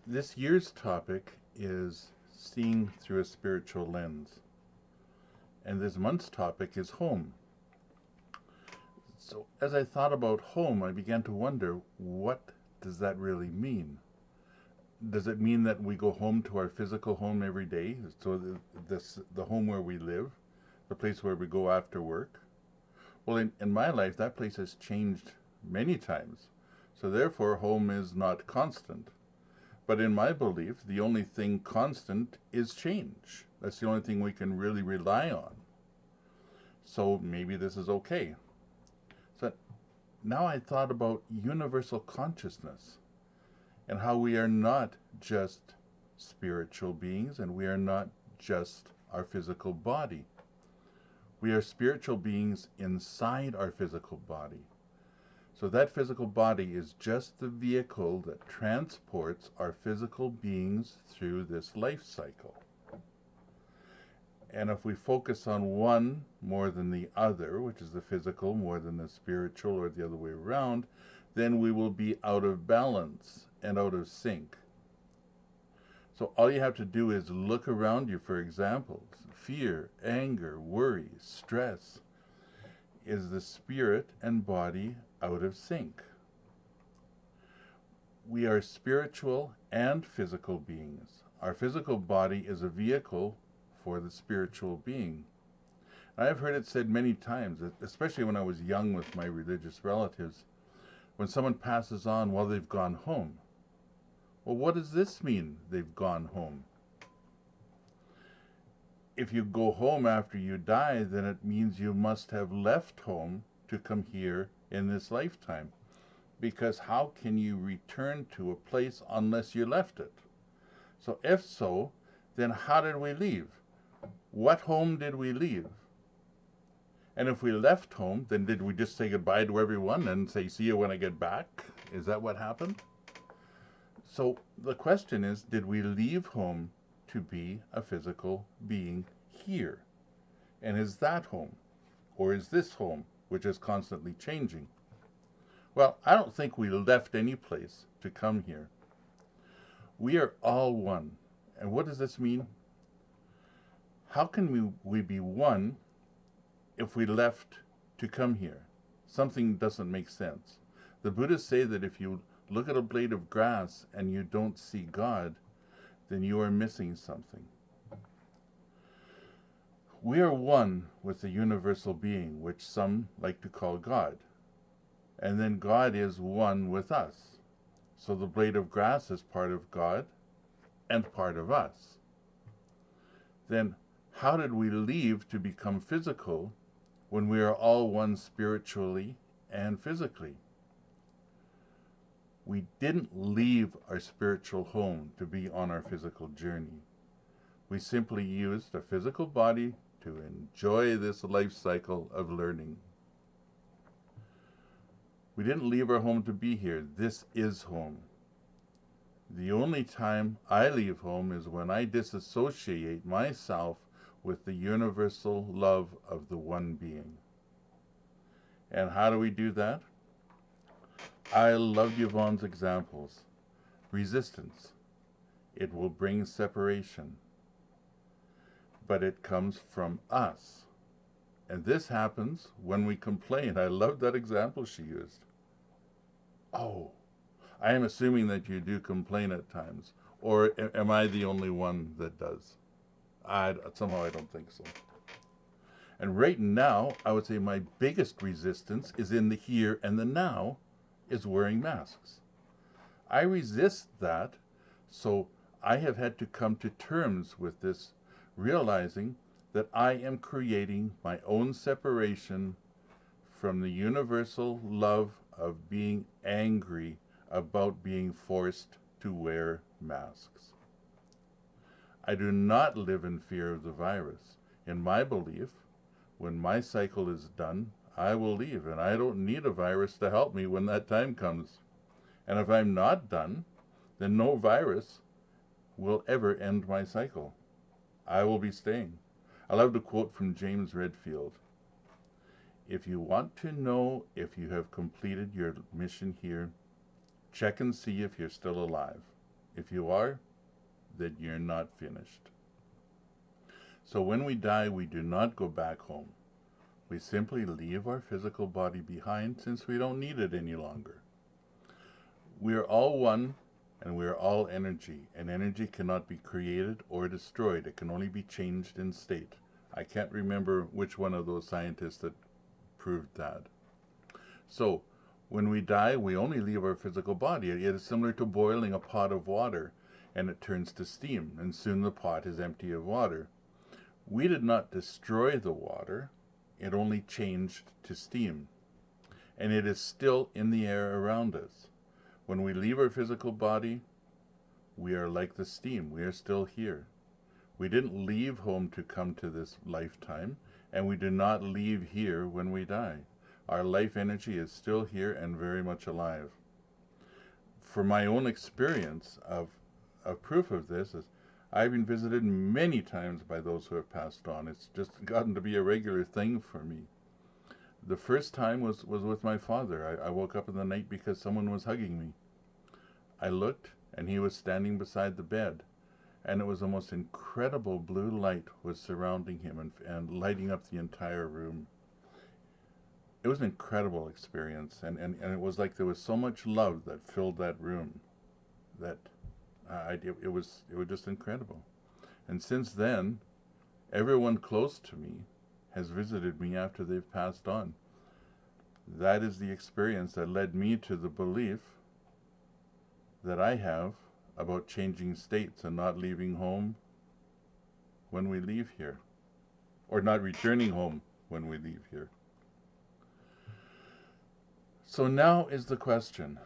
This year's topic is seeing through a spiritual lens, and this month's topic is home. So, as I thought about home, I began to wonder, what does that really mean? Does it mean that we go home to our physical home every day? So, the home where we live, the place where we go after work? Well, in my life, that place has changed many times. So, therefore, home is not constant. But in my belief, the only thing constant is change. That's the only thing we can really rely on. So maybe this is okay. So now I thought about universal consciousness and how we are not just spiritual beings and we are not just our physical body. We are spiritual beings inside our physical body. So that physical body is just the vehicle that transports our physical beings through this life cycle. And if we focus on one more than the other, which is the physical more than the spiritual or the other way around, then we will be out of balance and out of sync. So all you have to do is look around you for examples. Fear, anger, worry, stress. Is the spirit and body out of sync? We are spiritual and physical beings. Our physical body is a vehicle for the spiritual being. I have heard it said many times, especially when I was young with my religious relatives, when someone passes on, well, they've gone home. Well, what does this mean, they've gone home? If you go home after you die, then it means you must have left home to come here in this lifetime. Because how can you return to a place unless you left it? So if so, then how did we leave? What home did we leave? And if we left home, then did we just say goodbye to everyone and say, see you when I get back? Is that what happened? So the question is, did we leave home to be a physical being here? And is that home? Or is this home, which is constantly changing? Well, I don't think we left any place to come here. We are all one. And what does this mean? How can we be one if we left to come here? Something doesn't make sense. The Buddhists say that if you look at a blade of grass and you don't see God, then you are missing something. We are one with the universal being, which some like to call God. And then God is one with us. So the blade of grass is part of God and part of us. Then how did we leave to become physical when we are all one spiritually and physically? We didn't leave our spiritual home to be on our physical journey. We simply used a physical body to enjoy this life cycle of learning. We didn't leave our home to be here. This is home. The only time I leave home is when I disassociate myself with the universal love of the one being. And how do we do that? I loved Yvonne's examples. Resistance. It will bring separation. But it comes from us. And this happens when we complain. I love that example she used. Oh, I am assuming that you do complain at times. Or am I the only one that does? Somehow I don't think so. And right now, I would say my biggest resistance is in the here and the now, is wearing masks. I resist that, so I have had to come to terms with this, realizing that I am creating my own separation from the universal love of being angry about being forced to wear masks. I do not live in fear of the virus. In my belief, when my cycle is done, I will leave, and I don't need a virus to help me when that time comes. And if I'm not done, then no virus will ever end my cycle. I will be staying. I love the quote from James Redfield. If you want to know if you have completed your mission here, check and see if you're still alive. If you are, then you're not finished. So when we die, we do not go back home. We simply leave our physical body behind since we don't need it any longer. We are all one, and we are all energy, and energy cannot be created or destroyed. It can only be changed in state. I can't remember which one of those scientists that proved that. So, when we die, we only leave our physical body. It is similar to boiling a pot of water, and it turns to steam, and soon the pot is empty of water. We did not destroy the water, it only changed to steam, and it is still in the air around us. When we leave our physical body, we are like the steam. We are still here. We didn't leave home to come to this lifetime, and we do not leave here when we die. Our life energy is still here and very much alive. For my own experience of proof of this is I've been visited many times by those who have passed on. It's just gotten to be a regular thing for me. The first time was with my father. I woke up in the night because someone was hugging me. I looked, and he was standing beside the bed, and it was the most incredible blue light was surrounding him and lighting up the entire room. It was an incredible experience, and it was like there was so much love that filled that room that it was just incredible. And since then, everyone close to me has visited me after they've passed on. That is the experience that led me to the belief that I have about changing states and not leaving home when we leave here, or not returning home when we leave here. So now is the question,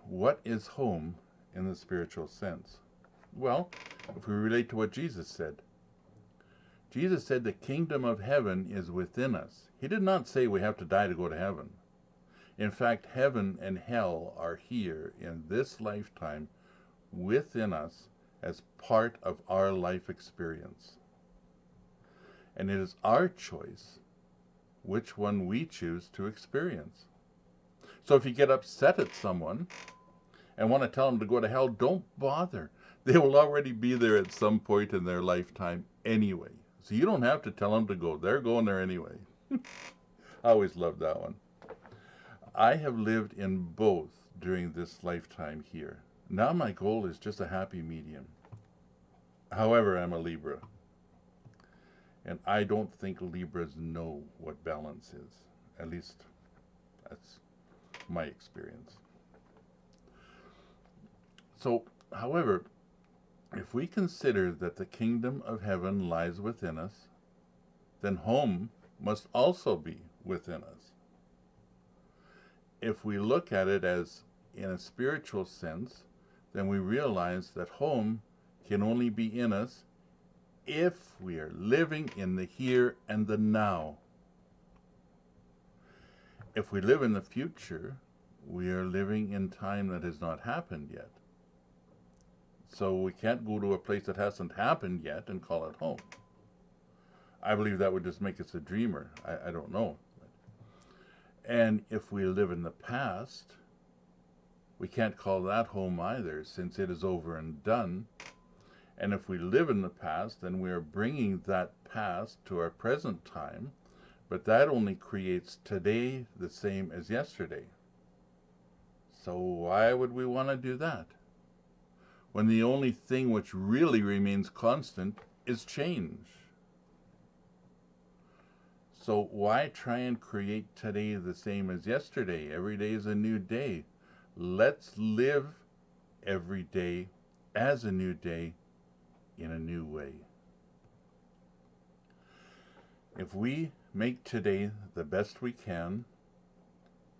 what is home in the spiritual sense? Well, if we relate to what Jesus said the kingdom of heaven is within us. He did not say we have to die to go to heaven. In fact, heaven and hell are here in this lifetime within us as part of our life experience. And it is our choice which one we choose to experience. So if you get upset at someone and want to tell them to go to hell, don't bother. They will already be there at some point in their lifetime anyway. So you don't have to tell them to go. They're going there anyway. I always loved that one. I have lived in both during this lifetime here. Now my goal is just a happy medium. However, I'm a Libra. And I don't think Libras know what balance is. At least that's my experience. So, however, if we consider that the kingdom of heaven lies within us, then home must also be within us. If we look at it as in a spiritual sense, then we realize that home can only be in us if we are living in the here and the now. If we live in the future, we are living in time that has not happened yet. So we can't go to a place that hasn't happened yet and call it home. I believe that would just make us a dreamer. I don't know. And if we live in the past, we can't call that home either, since it is over and done. And if we live in the past, then we are bringing that past to our present time, but that only creates today the same as yesterday. So why would we want to do that, when the only thing which really remains constant is change? So why try and create today the same as yesterday? Every day is a new day. Let's live every day as a new day in a new way. If we make today the best we can,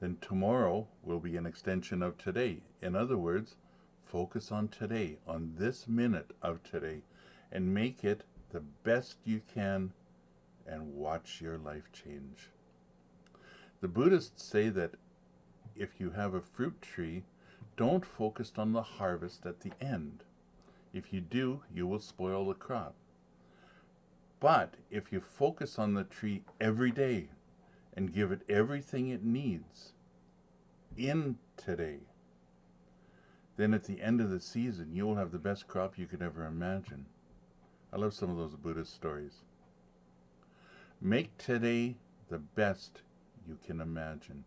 then tomorrow will be an extension of today. In other words, focus on today, on this minute of today, and make it the best you can, and watch your life change. The Buddhists say that if you have a fruit tree, don't focus on the harvest at the end. If you do, you will spoil the crop. But if you focus on the tree every day and give it everything it needs in today, then at the end of the season, you will have the best crop you could ever imagine. I love some of those Buddhist stories. Make today the best you can imagine.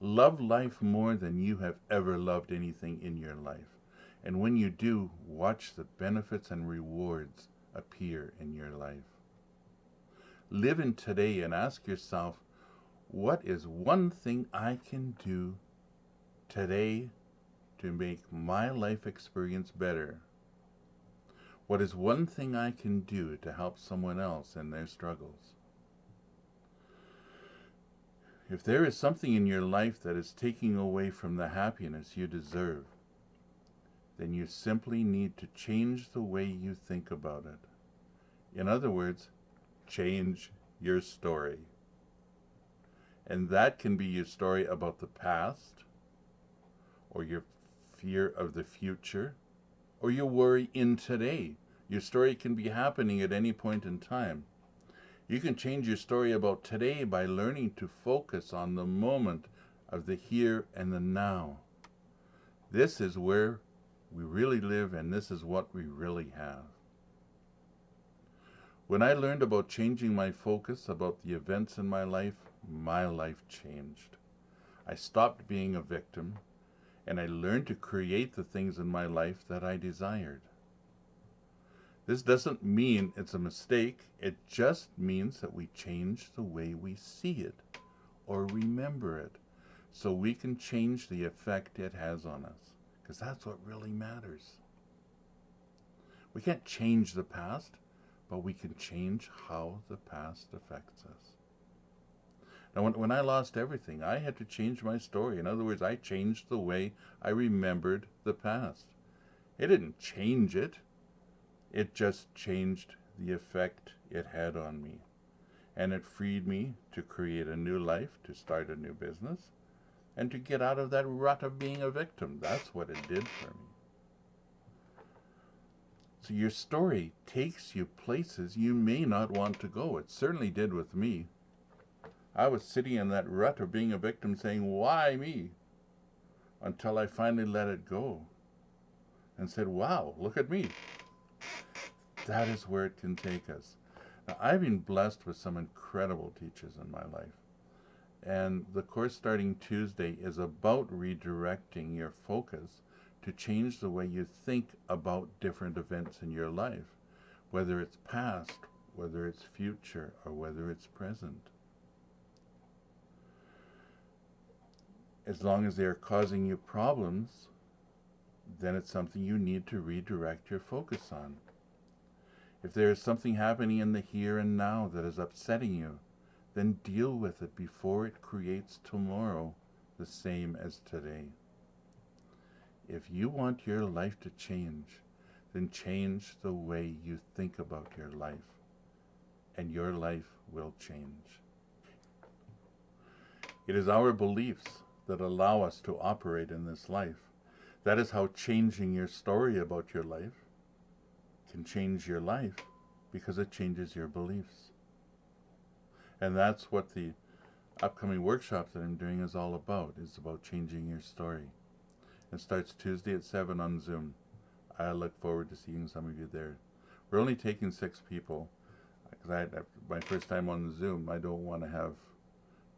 Love life more than you have ever loved anything in your life. And when you do, watch the benefits and rewards appear in your life. Live in today and ask yourself, what is one thing I can do today to make my life experience better? What is one thing I can do to help someone else in their struggles? If there is something in your life that is taking away from the happiness you deserve, then you simply need to change the way you think about it. In other words, change your story. And that can be your story about the past, or your fear of the future, or your worry in today. Your story can be happening at any point in time. You can change your story about today by learning to focus on the moment of the here and the now. This is where we really live, and this is what we really have. When I learned about changing my focus about the events in my life changed. I stopped being a victim, and I learned to create the things in my life that I desired. This doesn't mean it's a mistake. It just means that we change the way we see it or remember it so we can change the effect it has on us, because that's what really matters. We can't change the past, but we can change how the past affects us. Now, when I lost everything, I had to change my story. In other words, I changed the way I remembered the past. It didn't change it. It just changed the effect it had on me. And it freed me to create a new life, to start a new business, and to get out of that rut of being a victim. That's what it did for me. So your story takes you places you may not want to go. It certainly did with me. I was sitting in that rut of being a victim saying, why me? Until I finally let it go and said, wow, look at me. That is where it can take us. Now, I've been blessed with some incredible teachers in my life. And the course starting Tuesday is about redirecting your focus to change the way you think about different events in your life, whether it's past, whether it's future, or whether it's present. As long as they are causing you problems, then it's something you need to redirect your focus on. If there is something happening in the here and now that is upsetting you, then deal with it before it creates tomorrow the same as today. If you want your life to change, then change the way you think about your life, and your life will change. It is our beliefs that allow us to operate in this life. That is how changing your story about your life can change your life, because it changes your beliefs. And that's what the upcoming workshop that I'm doing is all about. It's about changing your story. It starts Tuesday at 7 on Zoom. I look forward to seeing some of you there. We're only taking 6 people, because my first time on Zoom, I don't want to have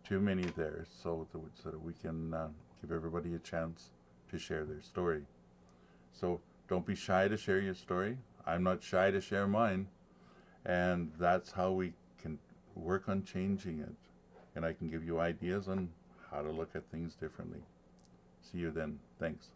too many there, so that we can give everybody a chance to share their story. So don't be shy to share your story. I'm not shy to share mine. And that's how we can work on changing it. And I can give you ideas on how to look at things differently. See you then. Thanks.